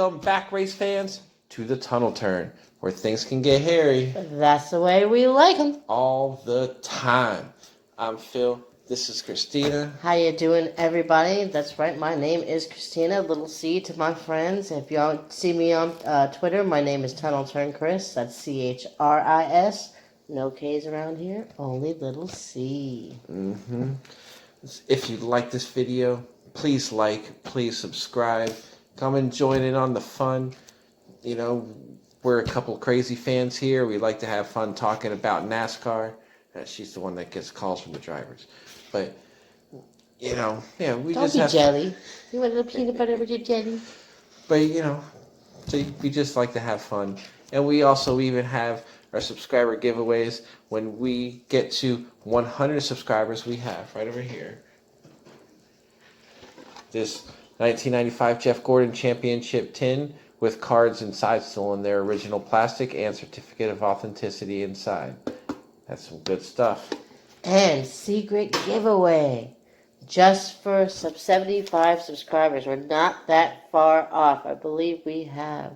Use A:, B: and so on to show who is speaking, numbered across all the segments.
A: Welcome back, race fans, to the tunnel turn, where things can get hairy.
B: That's the way we like them.
A: All the time. I'm Phil. This is Christina.
B: How you doing, everybody? That's right. My name is Christina. Little C to my friends. If you don't see me on Twitter, my name is Tunnel Turn Chris. That's CHRIS. No K's around here. Only little C.
A: Mm-hmm. If you like this video, please like, please subscribe. Come and join in on the fun. You know, we're a couple crazy fans here. We like to have fun talking about NASCAR. She's the one that gets calls from the drivers. But, you know, yeah, we
B: Don't
A: just
B: be
A: have...
B: jelly. You want a little peanut butter with your jelly?
A: But, you know, so we just like to have fun. And we also even have our subscriber giveaways. When we get to 100 subscribers, we have right over here this 1995 Jeff Gordon Championship tin with cards inside still in their original plastic and certificate of authenticity inside. That's some good stuff.
B: And secret giveaway. Just for 75 subscribers. We're not that far off. I believe we have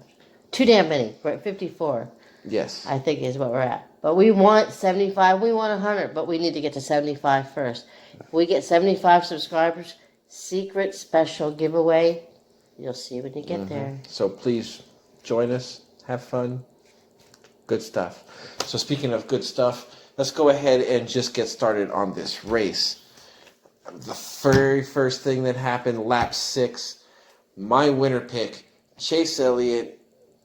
B: too damn many. We're at 54.
A: Yes.
B: I think is what we're at. But we want 75. We want 100. But we need to get to 75 first. If we get 75 subscribers, secret special giveaway. You'll see when you get there.
A: So please join us. Have fun. Good stuff. So speaking of good stuff, let's go ahead and just get started on this race. The very first thing that happened, lap 6, my winner pick, Chase Elliott,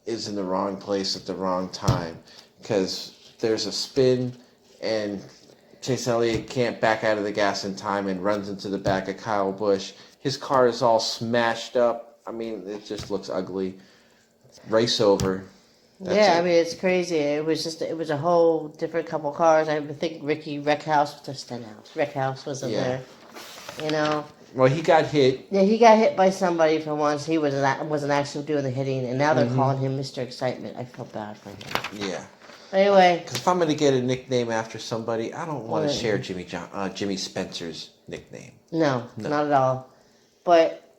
A: is in the wrong place at the wrong time because there's a spin and Chase Elliott can't back out of the gas in time and runs into the back of Kyle Busch. His car is all smashed up. I mean, it just looks ugly. Race over.
B: I mean, it's crazy. It was a whole different couple cars. I think Ricky Rickhouse wasn't there. You know.
A: Well, he got hit.
B: Yeah, he got hit by somebody for once. He wasn't actually doing the hitting, and now they're calling him Mr. Excitement. I feel bad for him.
A: Yeah.
B: Anyway.
A: Because if I'm going to get a nickname after somebody, I don't want to share Jimmy Spencer's nickname.
B: No, not at all. But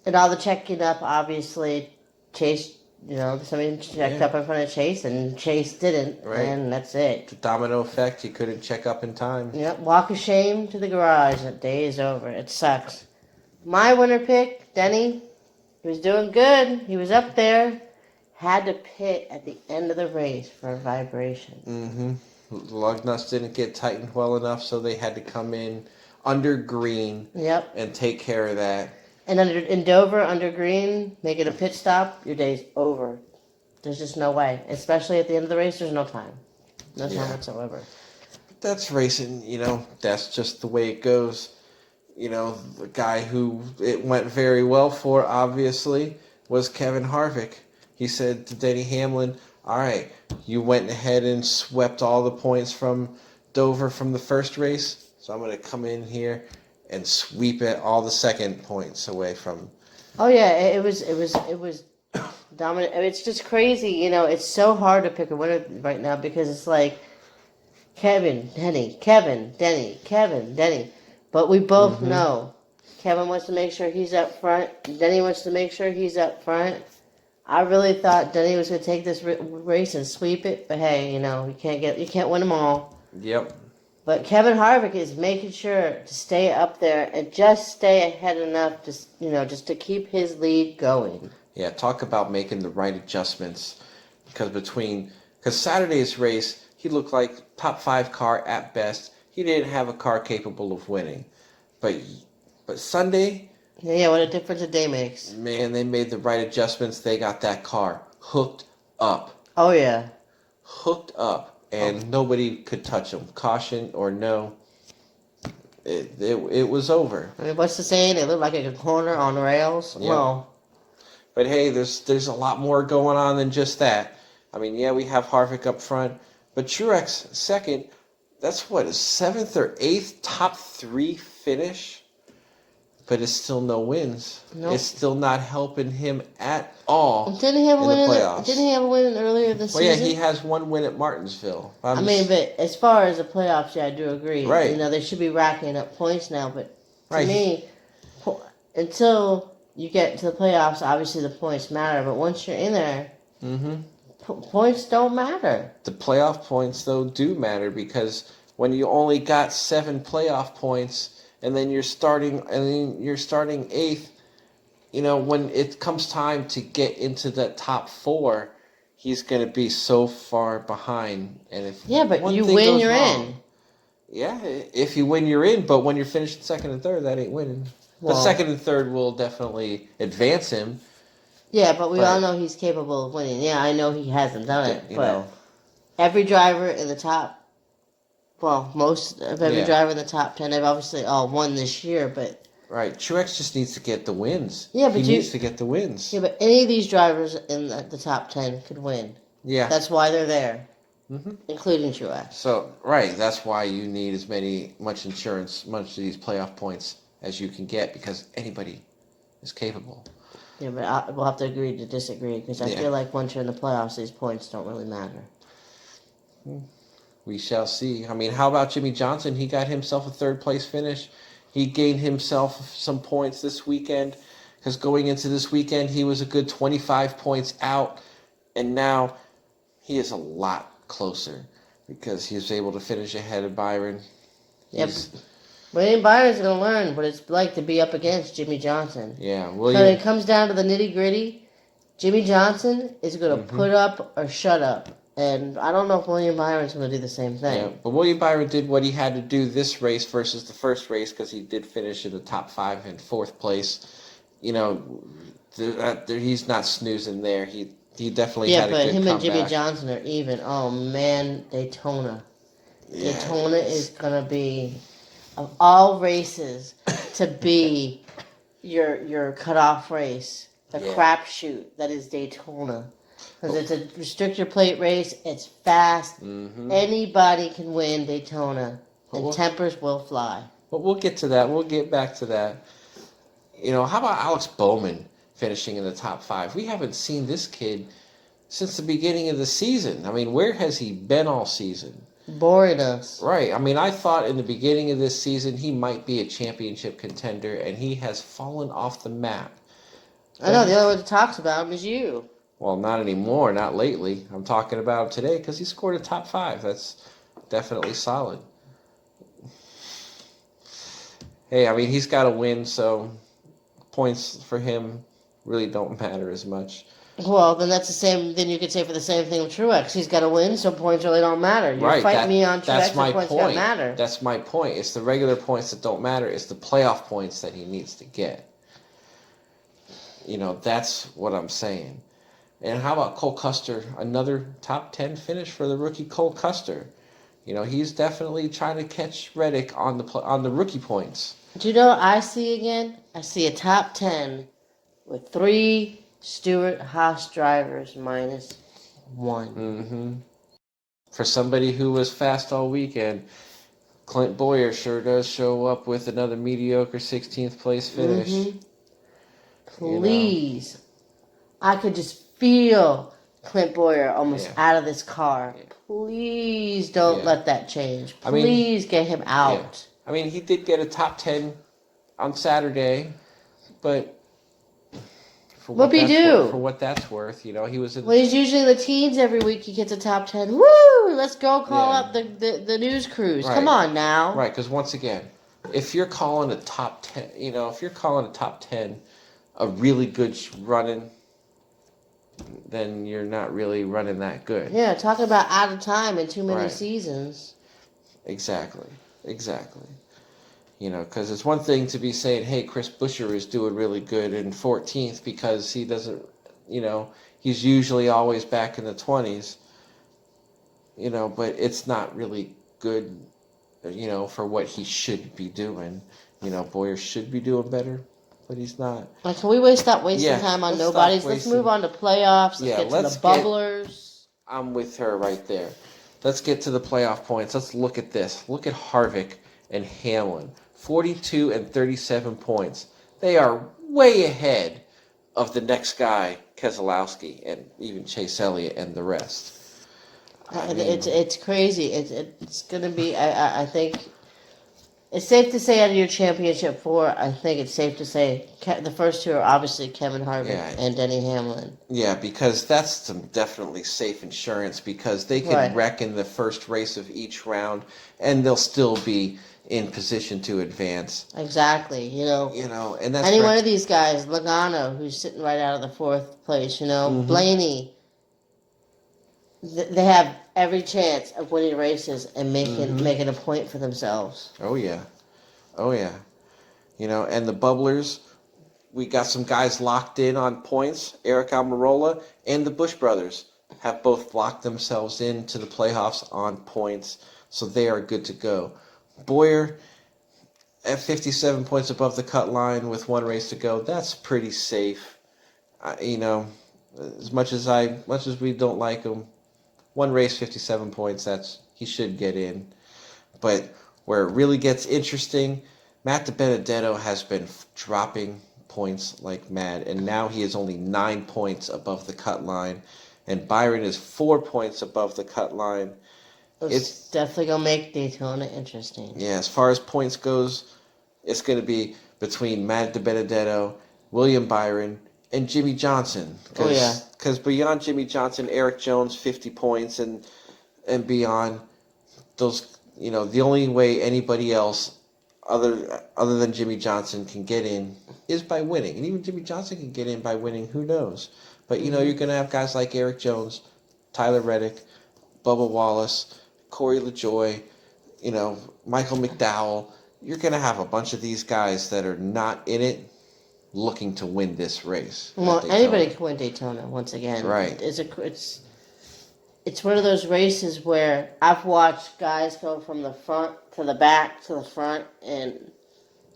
B: in all the checking up, obviously, Chase, somebody checked up in front of Chase, and Chase didn't, and that's it.
A: The domino effect, he couldn't check up in time.
B: Yep, walk of shame to the garage. That day is over. It sucks. My winner pick, Denny, he was doing good. He was up there. Had to pit at the end of the race for a vibration.
A: Mm-hmm. The lug nuts didn't get tightened well enough, so they had to come in under green and take care of that.
B: And in Dover, under green, making a pit stop, your day's over. There's just no way. Especially at the end of the race, there's no time. No time whatsoever.
A: That's racing, that's just the way it goes. The guy who it went very well for, obviously, was Kevin Harvick. He said to Denny Hamlin, all right, you went ahead and swept all the points from Dover from the first race, so I'm going to come in here and sweep all the second points away from...
B: Oh, yeah, it was dominant. It's just crazy, it's so hard to pick a winner right now because it's like Kevin, Denny. But we both know Kevin wants to make sure he's up front. Denny wants to make sure he's up front. I really thought Denny was going to take this race and sweep it, but hey, you can't win them all.
A: Yep.
B: But Kevin Harvick is making sure to stay up there and just stay ahead enough to, just to keep his lead going.
A: Yeah, talk about making the right adjustments. Because Saturday's race, he looked like top 5 car at best. He didn't have a car capable of winning. But Sunday...
B: Yeah, what a difference a day makes.
A: Man, they made the right adjustments. They got that car hooked up.
B: Oh, yeah.
A: Hooked up. And nobody could touch them. Caution or no. It was over.
B: I mean, what's the saying? It looked like a corner on rails.
A: Yep.
B: Well.
A: But hey, there's a lot more going on than just that. I mean, yeah, we have Harvick up front. But Truex second, that's what, his 7th or 8th top 3 finish? But it's still no wins. Nope. It's still not helping him at all
B: didn't he have a
A: in
B: win
A: the playoffs.
B: Didn't he have a win earlier this season?
A: Well, yeah, he has 1 win at Martinsville.
B: But as far as the playoffs, yeah, I do agree.
A: Right.
B: They should be racking up points now. But to me, until you get to the playoffs, obviously the points matter, but once you're in there, points don't matter.
A: The playoff points, though, do matter because when you only got 7 playoff points and then you're starting eighth, when it comes time to get into the top 4, he's going to be so far behind. And if
B: but
A: one
B: you
A: thing
B: win,
A: goes
B: you're
A: wrong,
B: in.
A: yeah, if you win, you're in. But when you're finishing second and third, that ain't winning. But second and third will definitely advance him.
B: Yeah, but we all know he's capable of winning. Yeah, I know he hasn't done it,
A: You
B: but
A: know.
B: every driver in the top, most of every driver in the top 10, they've obviously all won this year, but...
A: Right, Truex just needs to get the wins.
B: Yeah, but
A: he needs to get the wins.
B: Yeah, but any of these drivers in the top 10 could win.
A: Yeah.
B: That's why they're there, including Truex.
A: So, right, that's why you need much insurance, much of these playoff points as you can get, because anybody is capable.
B: Yeah, but we'll have to agree to disagree, because I feel like once you're in the playoffs, these points don't really matter.
A: We shall see. I mean, how about Jimmy Johnson? He got himself a third-place finish. He gained himself some points this weekend, because going into this weekend, he was a good 25 points out, and now he is a lot closer because he was able to finish ahead of Byron.
B: Yep. William Byron's going to learn what it's like to be up against Jimmy Johnson.
A: Yeah,
B: When it comes down to the nitty-gritty, Jimmy Johnson is going to put up or shut up. And I don't know if William Byron's going to do the same thing.
A: Yeah, but William Byron did what he had to do this race versus the first race because he did finish in the top 5 and 4th place. He's not snoozing there. He definitely had a good comeback. Yeah, but him
B: and Jimmy Johnson are even. Oh, man, Daytona. Yeah. Daytona is going to be, of all races, to be your cutoff race, the crapshoot that is Daytona. Because it's a restrictor plate race, it's fast, anybody can win Daytona, and tempers will fly.
A: But we'll get to that. We'll get back to that. How about Alex Bowman finishing in the top 5? We haven't seen this kid since the beginning of the season. I mean, where has he been all season?
B: Boring us.
A: Right. I mean, I thought in the beginning of this season he might be a championship contender, and he has fallen off the map.
B: I know, the only one that talks about him is you.
A: Well, not anymore, not lately. I'm talking about him today because he scored a top 5. That's definitely solid. Hey, I mean, he's got to win, so points for him really don't matter as much.
B: Well, then that's the same. Then you could say for the same thing with Truex. He's got to win, so points really don't matter. You're fighting me on Truex, so points don't matter.
A: That's my point. It's the regular points that don't matter. It's the playoff points that he needs to get. That's what I'm saying. And how about Cole Custer? Another top 10 finish for the rookie Cole Custer. He's definitely trying to catch Reddick on the rookie points.
B: Do you know what I see again? I see a top 10 with 3 Stewart-Haas drivers minus 1.
A: For somebody who was fast all weekend, Clint Boyer sure does show up with another mediocre 16th place finish.
B: Please. I could just feel Clint Boyer almost out of this car. Yeah. Please don't let that change. Please get him out.
A: Yeah. I mean, he did get a top 10 on Saturday, but for what that's worth, he was in...
B: Well, he's usually in the teens every week. He gets a top 10. Woo! Let's go call up the news crews. Right. Come on now.
A: Right, because once again, if you're calling a top 10, if you're calling a top 10 a really good running, then you're not really running that good.
B: Yeah, talking about out of time in too many seasons.
A: Exactly. Because it's one thing to be saying, hey, Chris Buescher is doing really good in 14th because he doesn't, he's usually always back in the 20s, but it's not really good, for what he should be doing. Boyer should be doing better, but he's not.
B: Like, can we stop wasting time on nobodies? Let's move on to playoffs. Let's get to the bubblers.
A: I'm with her right there. Let's get to the playoff points. Let's look at this. Look at Harvick and Hamlin. 42 and 37 points. They are way ahead of the next guy, Keselowski, and even Chase Elliott and the rest.
B: It's crazy. It's going to be, I think, It's safe to say out of your championship four, I think it's safe to say the first two are obviously Kevin Harvick and Denny Hamlin.
A: Yeah, because that's some definitely safe insurance because they could
B: Right.
A: wreck in the first race of each round and they'll still be in position to advance.
B: Exactly.
A: And that's
B: any one of these guys, Logano, who's sitting right out of the fourth place, Blaney, they have every chance of winning races and making a point for themselves.
A: Oh yeah. Oh yeah. And the bubblers, we got some guys locked in on points. Eric Almirola and the Busch brothers have both locked themselves into the playoffs on points, so they are good to go. Boyer at 57 points above the cut line with one race to go. That's pretty safe. As much as we don't like him, one race, 57 points. He should get in. But where it really gets interesting, Matt DiBenedetto has been dropping points like mad, and now he is only 9 points above the cut line, and Byron is 4 points above the cut line.
B: It's definitely gonna make Daytona interesting.
A: Yeah, as far as points goes, it's going to be between Matt DiBenedetto, William Byron, and Jimmy Johnson. Because beyond Jimmy Johnson, Eric Jones, 50 points, and beyond those, the only way anybody else other than Jimmy Johnson can get in is by winning. And even Jimmy Johnson can get in by winning, who knows. But, you're going to have guys like Eric Jones, Tyler Reddick, Bubba Wallace, Corey LaJoie, Michael McDowell. You're going to have a bunch of these guys that are not in it looking to win this race.
B: Well, anybody can win Daytona, once again.
A: Right.
B: It's one of those races where I've watched guys go from the front to the back to the front in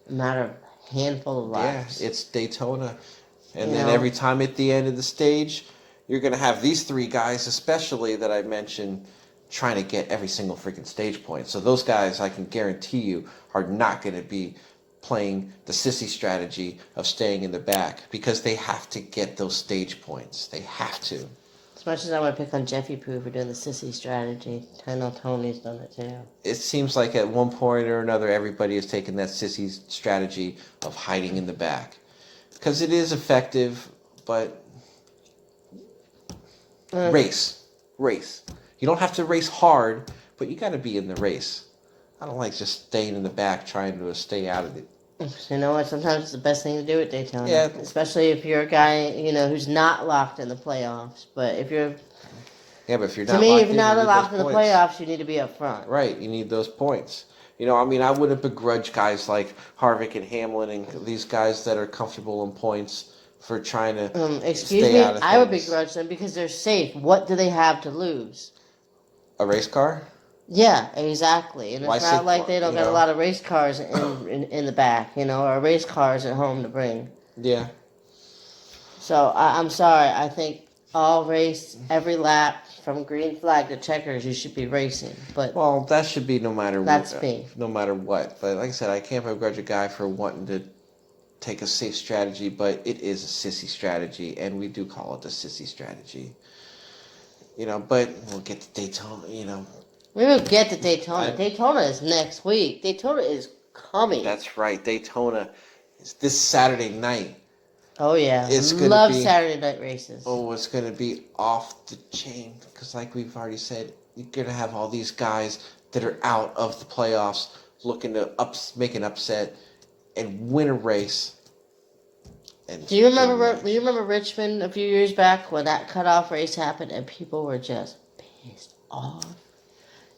B: a matter of a handful of laps.
A: Yeah, it's Daytona. And then every time at the end of the stage, you're going to have these three guys, especially that I mentioned, trying to get every single freaking stage point. So those guys, I can guarantee you, are not going to be playing the sissy strategy of staying in the back because they have to get those stage points. They have to.
B: As much as I want to pick on Jeffy Poo for doing the sissy strategy, I know Tony's done it too.
A: It seems like at one point or another, everybody has taken that sissy strategy of hiding in the back. Because it is effective, but race. You don't have to race hard, but you got to be in the race. I don't like just staying in the back trying to stay out of it.
B: You know what? Sometimes it's the best thing to do at Daytona.
A: Yeah.
B: Especially if you're a guy, who's not locked in the playoffs. But if you're...
A: Yeah, but if you're not
B: to me,
A: locked
B: if you're not locked in the
A: points.
B: playoffs, you need to be up front.
A: Right, you need those points. I wouldn't begrudge guys like Harvick and Hamlin and these guys that are comfortable in points for trying to stay out of things.
B: I would begrudge them because they're safe. What do they have to lose?
A: A race car?
B: Yeah, exactly. And it's not like they don't got a lot of race cars in the back, or race cars at home to bring.
A: Yeah.
B: So I'm sorry. I think every lap from green flag to checkers, you should be racing. But
A: that should be no matter what.
B: That's me.
A: No matter what. But like I said, I can't begrudge a guy for wanting to take a safe strategy, but it is a sissy strategy, and we do call it the sissy strategy. But we'll get to Daytona,
B: We will get to Daytona. Daytona is next week. Daytona is coming.
A: That's right. Daytona is this Saturday night.
B: Oh, yeah.
A: It's
B: Love Saturday night races.
A: Oh, it's going to be off the chain. Because like we've already said, you're going to have all these guys that are out of the playoffs looking to make an upset and win a race. And
B: Do you remember Richmond a few years back when that cutoff race happened and people were just pissed off?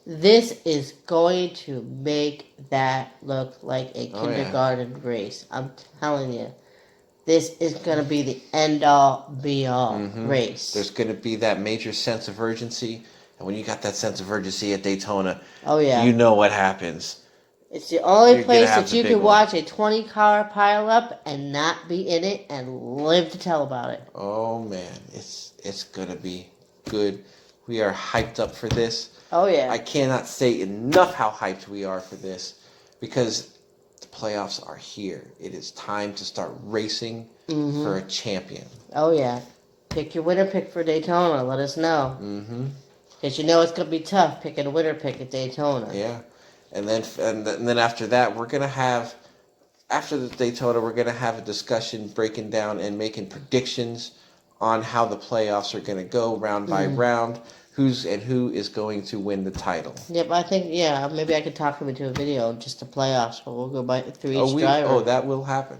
B: This is going to make that look like a kindergarten race. I'm telling you. This is going to be the end-all, be-all race.
A: There's going to be that major sense of urgency. And when you got that sense of urgency at Daytona, you know what happens.
B: It's the only place that you can watch a 20-car pile-up and not be in it and live to tell about it.
A: Oh, man. It's going to be good. We are hyped up for this.
B: Oh, yeah.
A: I cannot say enough how hyped we are for this because the playoffs are here. It is time to start racing for a champion.
B: Oh, yeah. Pick your winner pick for Daytona. Let us know. Because you know it's going to be tough picking a winner pick at Daytona.
A: Yeah. and then after that, we're gonna have after the Daytona, we're gonna have a discussion breaking down and making predictions on how the playoffs are gonna go round by round. Who is going to win the title?
B: Yep, I think maybe I could talk him into a video just the playoffs, but we'll go through each driver.
A: That will happen.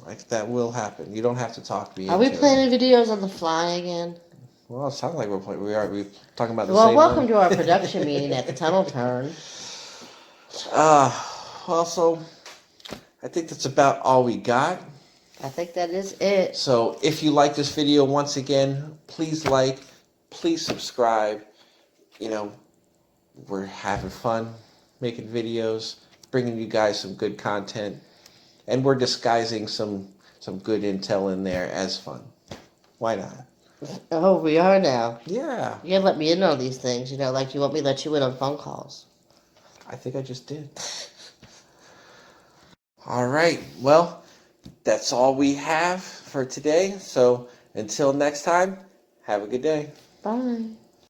A: Like that will happen. You don't have to talk me.
B: Are we planning videos on the fly again?
A: Well, it sounds like we're playing. We talking about the
B: Well,
A: same
B: welcome
A: one?
B: to our production meeting at the Tunnel Turn.
A: So I think that's about all we got.
B: I think that is it.
A: So if you like this video, once again, please like, please subscribe. You know, we're having fun making videos, bringing you guys some good content, and we're disguising some good intel in there as fun. Why not?
B: Oh, we are now.
A: Yeah.
B: You gotta let me in on these things, like you want me to let you in on phone calls.
A: I think I just did. All right. Well, that's all we have for today. So until next time, have a good day.
B: Bye.